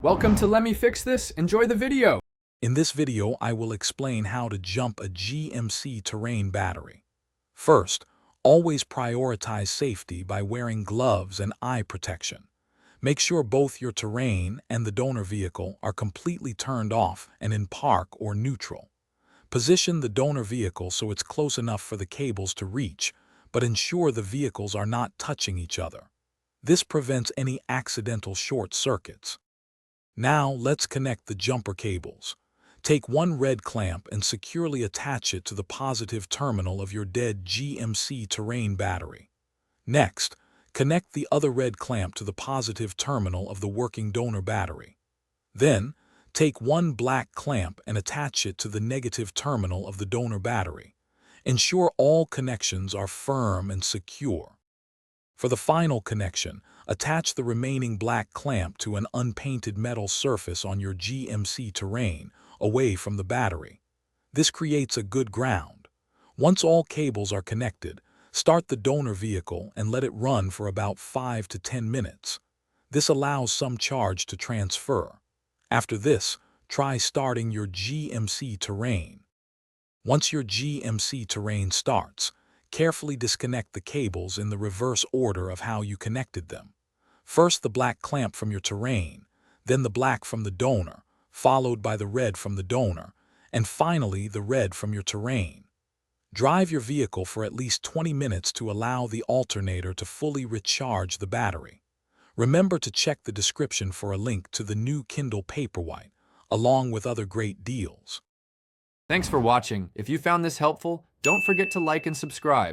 Welcome to Let Me Fix This. Enjoy the video. In this video, I will explain how to jump a GMC Terrain battery. First, always prioritize safety by wearing gloves and eye protection. Make sure both your Terrain and the donor vehicle are completely turned off and in park or neutral. Position the donor vehicle so it's close enough for the cables to reach, but ensure the vehicles are not touching each other. This prevents any accidental short circuits. Now let's connect the jumper cables. Take one red clamp and securely attach it to the positive terminal of your dead GMC Terrain battery. Next, connect the other red clamp to the positive terminal of the working donor battery. Then, take one black clamp and attach it to the negative terminal of the donor battery. Ensure all connections are firm and secure. For the final connection, attach the remaining black clamp to an unpainted metal surface on your GMC Terrain, away from the battery. This creates a good ground. Once all cables are connected, start the donor vehicle and let it run for about 5 to 10 minutes. This allows some charge to transfer. After this, try starting your GMC Terrain. Once your GMC Terrain starts, carefully disconnect the cables in the reverse order of how you connected them. First the black clamp from your Terrain, then the black from the donor, followed by the red from the donor, and finally the red from your Terrain. Drive your vehicle for at least 20 minutes to allow the alternator to fully recharge the battery. Remember to check the description for a link to the new Kindle Paperwhite, along with other great deals. Thanks for watching. If you found this helpful, don't forget to like and subscribe.